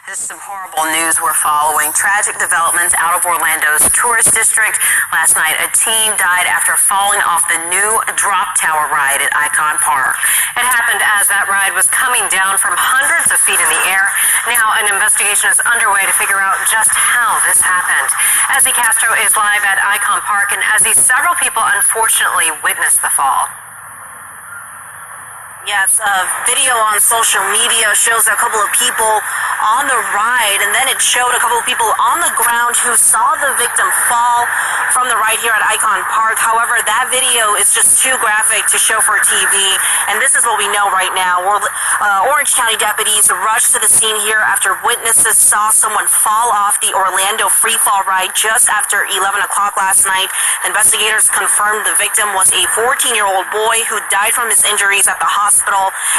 This is some horrible news we're following. Tragic developments out of Orlando's tourist district. Last night, a teen died after falling off the new drop tower ride at Icon Park. It happened as that ride was coming down from hundreds of feet in the air. Now, an investigation is underway to figure out just how this happened. Ezzy Castro is live at Icon Park, and Ezzy, several people unfortunately witnessed the fall. Yes, a video on social media shows a couple of people on the ride, and then it showed a couple of people on the ground who saw the victim fall from the ride here at Icon Park. However, that video is just too graphic to show for TV, and this is what we know right now. Orange County deputies rushed to the scene here after witnesses saw someone fall off the Orlando freefall ride just after 11 o'clock last night. Investigators confirmed the victim was a 14-year-old boy who died from his injuries at the hospital.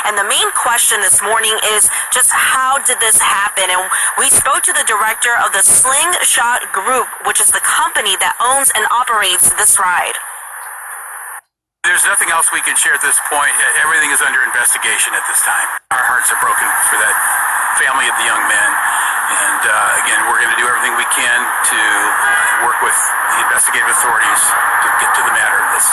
And the main question this morning is just how did this happen? And we spoke to the director of the Slingshot Group, which is the company that owns and operates this ride. There's nothing else we can share at this point. Everything is under investigation at this time. Our hearts are broken for that family of the young man. And again, we're going to do everything we can to work with the investigative authorities to get to the matter of this.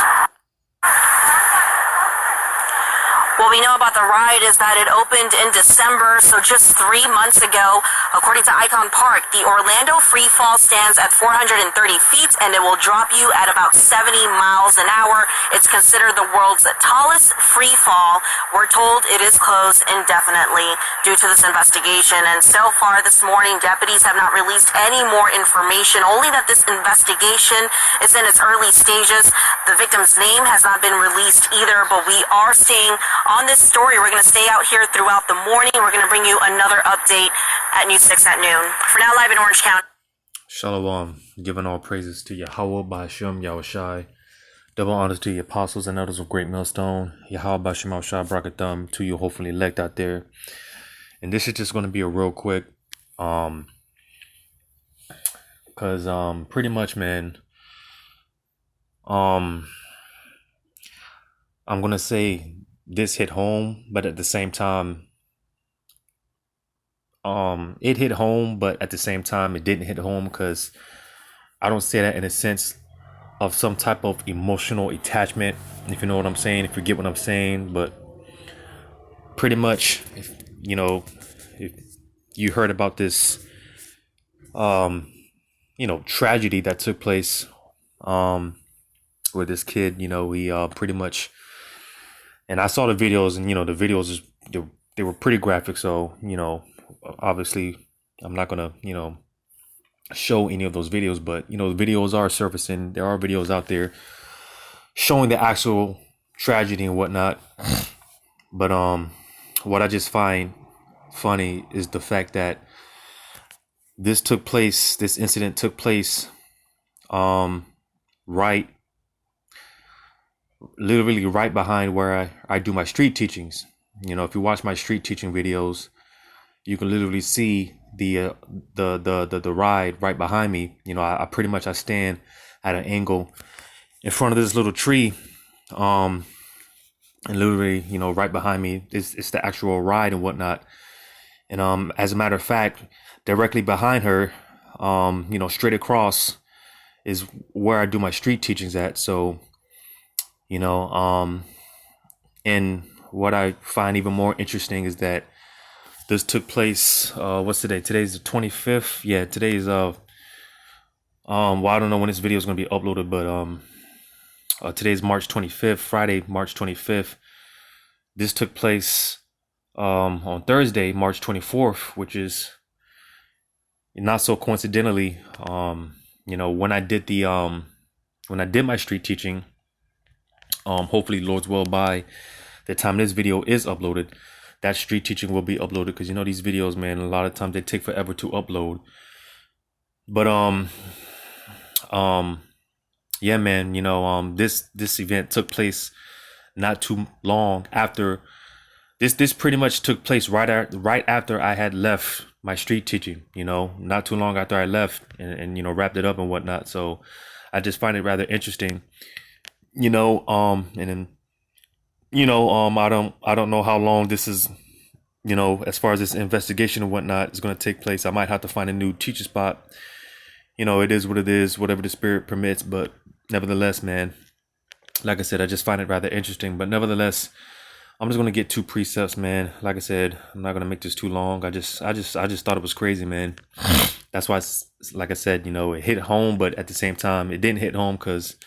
What we know about the ride is that it opened in December, so just 3 months ago. According to Icon Park, the Orlando free fall stands at 430 feet, and it will drop you at about 70 miles an hour. It's considered the world's tallest free fall. We're told it is closed indefinitely due to this investigation. And so far this morning, deputies have not released any more information, only that this investigation is in its early stages. The victim's name has not been released either, but we are staying on this story. We're going to stay out here throughout the morning. We're going to bring you another update at News 6 at noon. For now, live in Orange County. Shalom, giving all praises to Yahweh, Ba'Hashem, Yahushai. Double honors to your apostles and elders of Great Millstone. Yahweh, Ba'Hashem, Yahushai, Brakathum, to you hopefully elect out there. And this is just going to be a real quick, because pretty much, man, I'm going to say this hit home, but at the same time, it hit home, but at the same time, it didn't hit home, because I don't say that in a sense of some type of emotional attachment, if you know what I'm saying, if you get what I'm saying. But pretty much, if you heard about this, tragedy that took place, with this kid, he pretty much. And I saw the videos, and the videos they were pretty graphic. So obviously I'm not gonna show any of those videos, but the videos are surfacing. There are videos out there showing the actual tragedy and whatnot. But what I just find funny is the fact that this incident took place literally right behind where I do my street teachings. If you watch my street teaching videos, you can literally see the ride right behind me. I pretty much I stand at an angle in front of this little tree, and literally right behind me is the actual ride and whatnot. And as a matter of fact, directly behind her, straight across is where I do my street teachings at. So and what I find even more interesting is that this took place, what's today? Today's the 25th. Yeah, today's, I don't know when this video is going to be uploaded, but today's March 25th, Friday, March 25th. This took place on Thursday, March 24th, which is not so coincidentally, when I did my street teaching. Hopefully, Lord's will, by the time this video is uploaded, that street teaching will be uploaded, because these videos, man, a lot of times they take forever to upload. But yeah, man, this event took place not too long after this pretty much took place right after I had left my street teaching, not too long after I left and wrapped it up and whatnot. So I just find it rather interesting. And then, I don't know how long this is as far as this investigation and whatnot is going to take place, I might have to find a new teacher spot. It is what it is, whatever the spirit permits. But nevertheless, man, like I said, I just find it rather interesting. But nevertheless, I'm just going to get 2 precepts, man. Like I said, I'm not going to make this too long. I just thought it was crazy, man. That's why, like I said, it hit home, but at the same time, it didn't hit home because,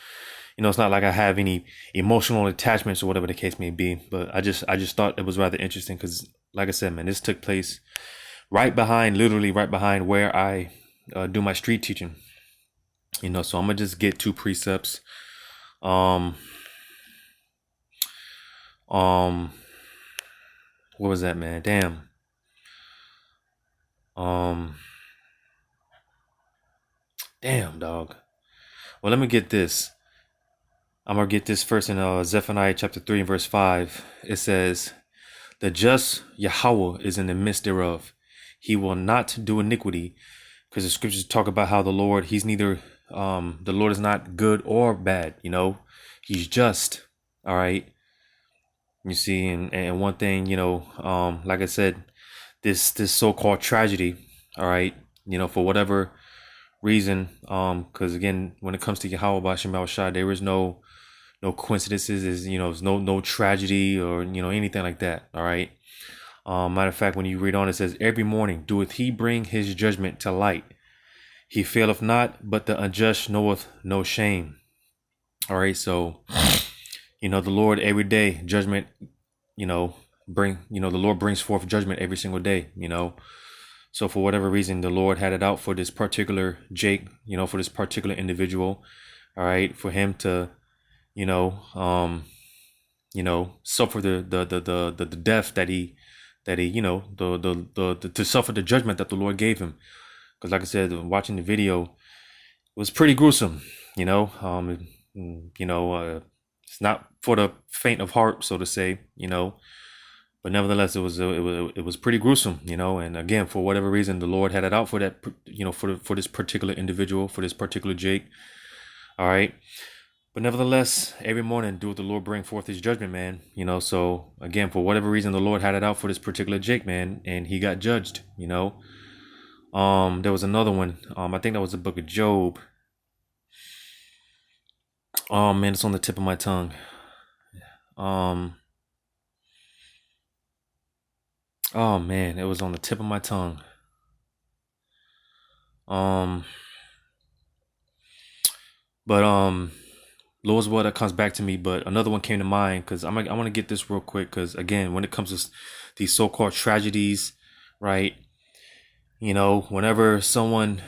it's not like I have any emotional attachments or whatever the case may be. But I just thought it was rather interesting because, like I said, man, this took place literally right behind where I do my street teaching. So I'm gonna just get 2 precepts. What was that, man? Damn. Damn, dog. Well, let me get this. I'm gonna get this first in Zephaniah chapter 3 and verse 5. It says, "The just Yahweh is in the midst thereof. He will not do iniquity." Because the scriptures talk about how the Lord, he's neither, the Lord is not good or bad, he's just. All right. You see, and one thing, like I said, this so-called tragedy, all right, for whatever reason, because again, when it comes to Yahweh Bashem Al-Shai, there is no coincidences, there's no tragedy or anything like that. All right. Matter of fact, when you read on, it says, "Every morning doeth he bring his judgment to light. He faileth not, but the unjust knoweth no shame." All right. So, the Lord every day, judgment, the Lord brings forth judgment every single day, So for whatever reason, the Lord had it out for this particular Jake, for this particular individual. All right. For him to, suffer the death that he to suffer the judgment that the Lord gave him. Because like I said, watching the video was pretty gruesome, it's not for the faint of heart, so to say, but nevertheless, it was pretty gruesome, and again, for whatever reason, the Lord had it out for that, for this particular individual, for this particular Jake. All right. But nevertheless, every morning do the Lord bring forth his judgment, man. So again, for whatever reason, the Lord had it out for this particular Jake, man, and he got judged, There was another one. I think that was the book of Job. Oh man, it's on the tip of my tongue. Oh man, it was on the tip of my tongue. Lord's what that comes back to me, but another one came to mind because I want to get this real quick because again, when it comes to these so-called tragedies, right? Whenever someone,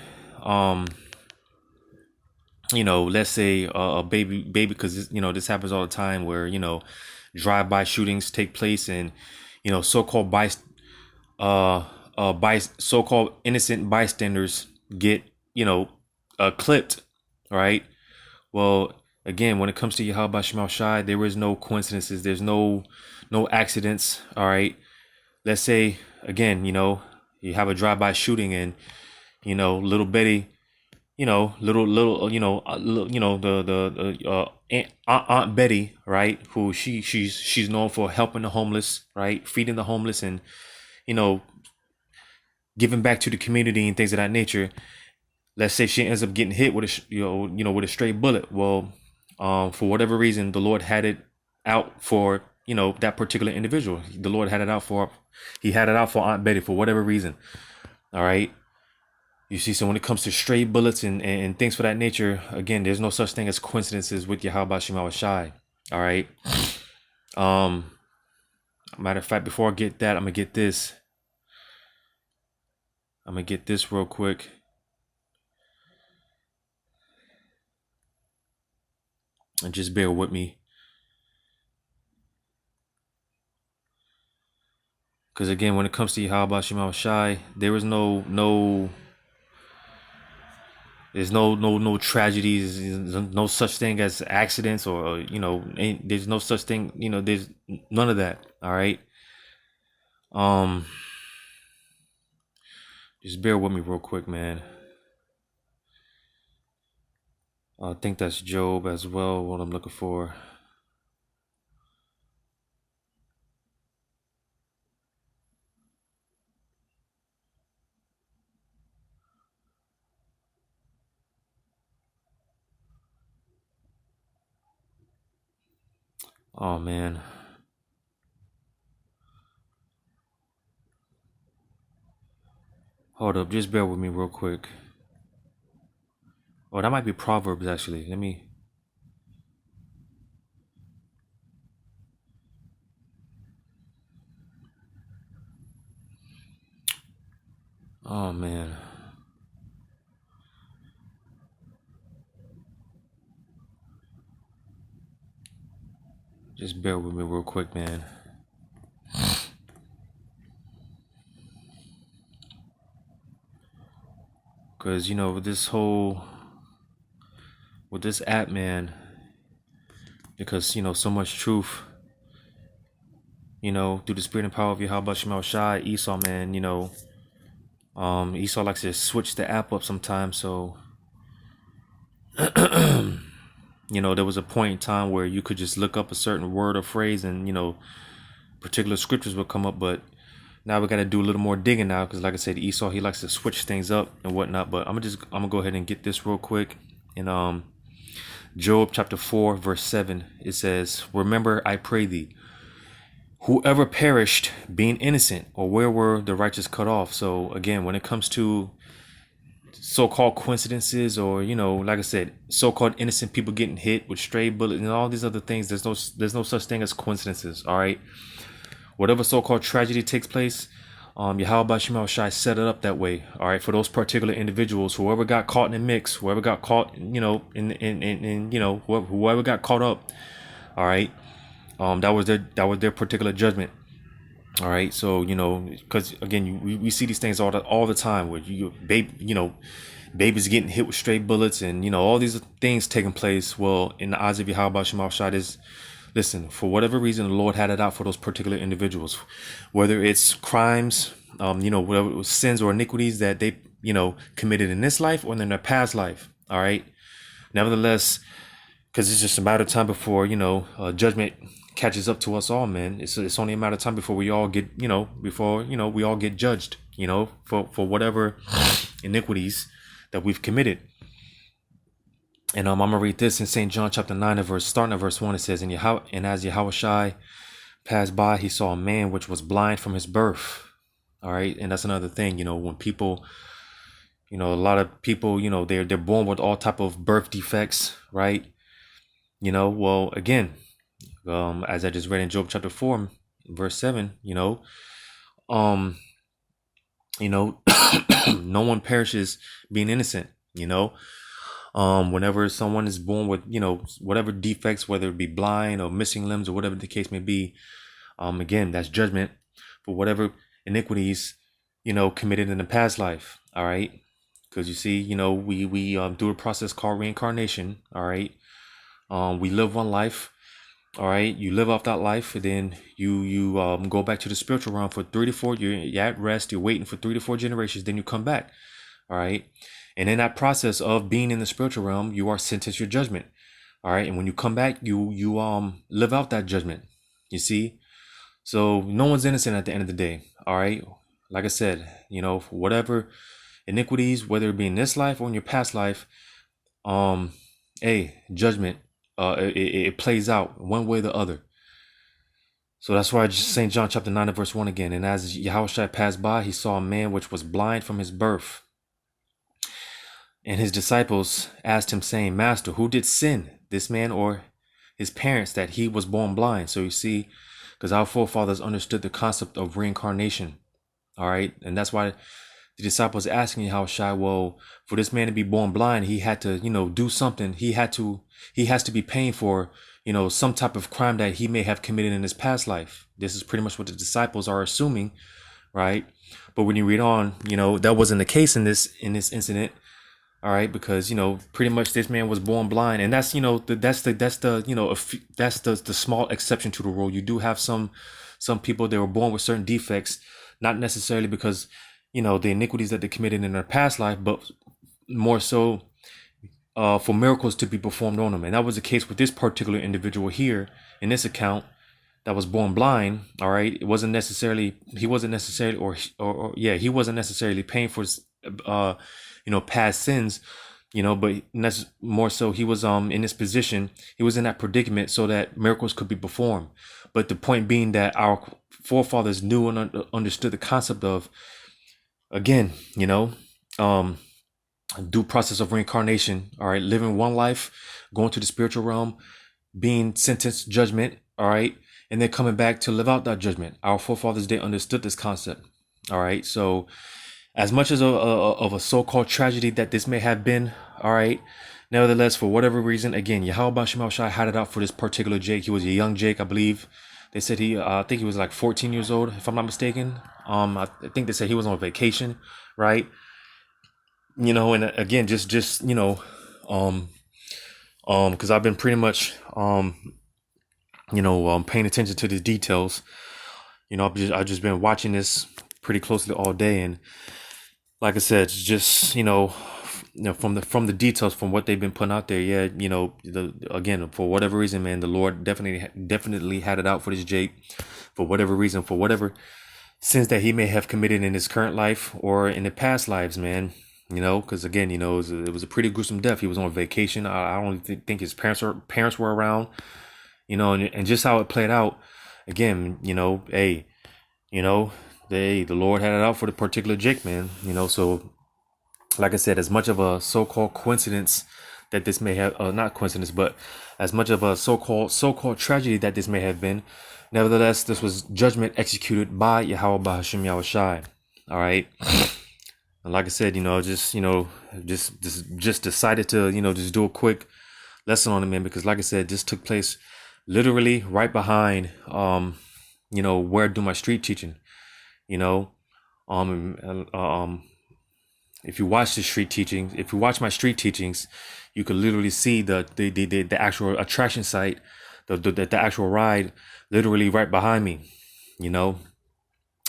let's say a baby, because this happens all the time where drive-by shootings take place and so-called so-called innocent bystanders get clipped, right? Well, again, when it comes to Yahweh Bashem Shai, there is no coincidences. There's no accidents. All right. Let's say again, you have a drive-by shooting and little Betty, Aunt Betty, right? Who she's known for helping the homeless, right? Feeding the homeless and giving back to the community and things of that nature. Let's say she ends up getting hit with a with a stray bullet. Well, for whatever reason, the Lord had it out for that particular individual. The Lord had it out for Aunt Betty for whatever reason. All right. You see, so when it comes to stray bullets and things for that nature, again, there's no such thing as coincidences with Yahweh Shema Shai. All right. Matter of fact, before I get that, I'm gonna get this. Real quick. And just bear with me. Because again, when it comes to Yahweh Shema Shai, there is there's no tragedies, there's no such thing as accidents or there's no such thing, there's none of that. All right. Just bear with me real quick, man. I think that's Job as well, what I'm looking for. Oh man. Hold up, just bear with me real quick. Oh, that might be Proverbs actually. Let me. Oh man. Just bear with me real quick, man. Cause with this app, man, because so much truth, through the spirit and power of Yahweh Shema Shai, Esau, man, Esau likes to switch the app up sometimes, so there was a point in time where you could just look up a certain word or phrase and particular scriptures would come up, but now we got to do a little more digging now, because like I said, Esau, he likes to switch things up and whatnot. But I'm gonna go ahead and get this real quick. In Job chapter 4 verse 7, it says, "Remember, I pray thee, whoever perished being innocent, or where were the righteous cut off?" So again, when it comes to so-called coincidences, or like I said, so-called innocent people getting hit with stray bullets and all these other things, there's no such thing as coincidences. All right, whatever so-called tragedy takes place, Yahweh Shema Shai set it up that way. All right, for those particular individuals, whoever got caught in the mix, whoever got caught, whoever got caught up. All right, that was their particular judgment. All right, so because again, we see these things all the time where babies getting hit with stray bullets, and all these things taking place. Well, in the eyes of Yahweh Shema Shai, is, listen, for whatever reason, the Lord had it out for those particular individuals, whether it's crimes, whatever it was, sins or iniquities that they, committed in this life or in their past life. All right. Nevertheless, because it's just a matter of time before, judgment catches up to us all, man. It's only a matter of time before we all get, we all get judged, for whatever iniquities that we've committed. And I'm gonna read this in St. John chapter 9 and starting at verse 1. It says, and as Yahweh Shai passed by, he saw a man which was blind from his birth. All right, and that's another thing, when people, a lot of people, they're born with all type of birth defects, right? Well, again, as I just read in Job chapter 4 verse 7, no one perishes being innocent. Whenever someone is born with, whatever defects, whether it be blind or missing limbs or whatever the case may be, again, that's judgment for whatever iniquities, committed in the past life. All right. Because you see, we do a process called reincarnation. All right. We live one life. All right. You live off that life, and then you go back to the spiritual realm for 3 to 4 years. You're at rest. You're waiting for 3 to 4 generations. Then you come back. All right. And in that process of being in the spiritual realm, you are sentenced your judgment. All right. And when you come back, you live out that judgment. You see? So no one's innocent at the end of the day. All right. Like I said, whatever iniquities, whether it be in this life or in your past life, judgment, it plays out one way or the other. So that's why St. John chapter 9 and verse 1 again. And as Yahweh passed by, he saw a man which was blind from his birth. And his disciples asked him, saying, Master, who did sin, this man or his parents, that he was born blind? So you see, because our forefathers understood the concept of reincarnation. All right. And that's why the disciples asking Yahweh, well, for this man to be born blind, he had to, do something. He has to be paying for, some type of crime that he may have committed in his past life. This is pretty much what the disciples are assuming. Right. But when you read on, that wasn't the case in this incident. All right, because pretty much this man was born blind, and that's that's the small exception to the rule. You do have some people that were born with certain defects, not necessarily because the iniquities that they committed in their past life, but more so for miracles to be performed on them. And that was the case with this particular individual here in this account that was born blind. All right, he wasn't necessarily paying for his past sins, you know, but that's more so he was in this position, he was in that predicament so that miracles could be performed. But the point being that our forefathers knew and understood the concept of, again, you know, due process of reincarnation, all right, living one life, going to the spiritual realm, being sentenced, judgment, all right, and then coming back to live out that judgment. Our forefathers, they understood this concept, all right. So as much as of a so-called tragedy that this may have been, all right, nevertheless, for whatever reason, again, Yahweh Shema Shai had it out for this particular Jake. He was a young Jake, I believe. They said I think he was like 14 years old, if I'm not mistaken. I think they said he was on vacation, right? You know, and again, just you know, because I've been pretty much paying attention to the details. You know, I've just been watching this pretty closely all day, and like I said, it's just from the details, from what they've been putting out there, yeah, you know, again, for whatever reason, man, the Lord definitely had it out for this Jake, for whatever reason, for whatever sins that he may have committed in his current life or in the past lives, man. You know, because again, you know, it was a pretty gruesome death. He was on vacation. I don't think his parents were around. You know, and just how it played out. Again, you know, hey, you know, the Lord had it out for the particular Jake, man. You know, so like I said, as much of a so-called coincidence that this may have, not coincidence, but as much of a so-called tragedy that this may have been, nevertheless, this was judgment executed by Yahweh Bahashim Yahushai. All right. And like I said, you know, just decided to, you know, just do a quick lesson on it, man, because like I said, this took place literally right behind, you know, where I do my street teaching, you know, if you watch the street teaching, if you watch my street teachings, you could literally see the actual attraction site, the actual ride, literally right behind me, you know.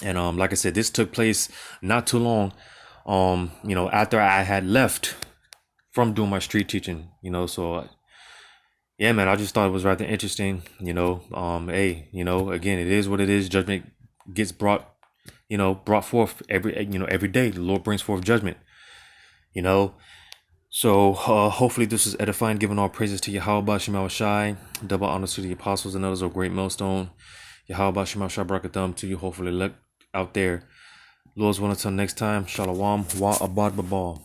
And like I said, this took place not too long, you know, after I had left from doing my street teaching, you know. So yeah, man, I just thought it was rather interesting, you know. Hey, you know, again, it is what it is. Judgment gets brought forth every day. The Lord brings forth judgment, you know. So hopefully this is edifying, giving all praises to Yahweh Shema Shai, double honors to the apostles and others of great millstone. Yahweh Shema Shai Barakatham to you, hopefully look out there. Lord's willing, until next time, Shalom, wa abad babal.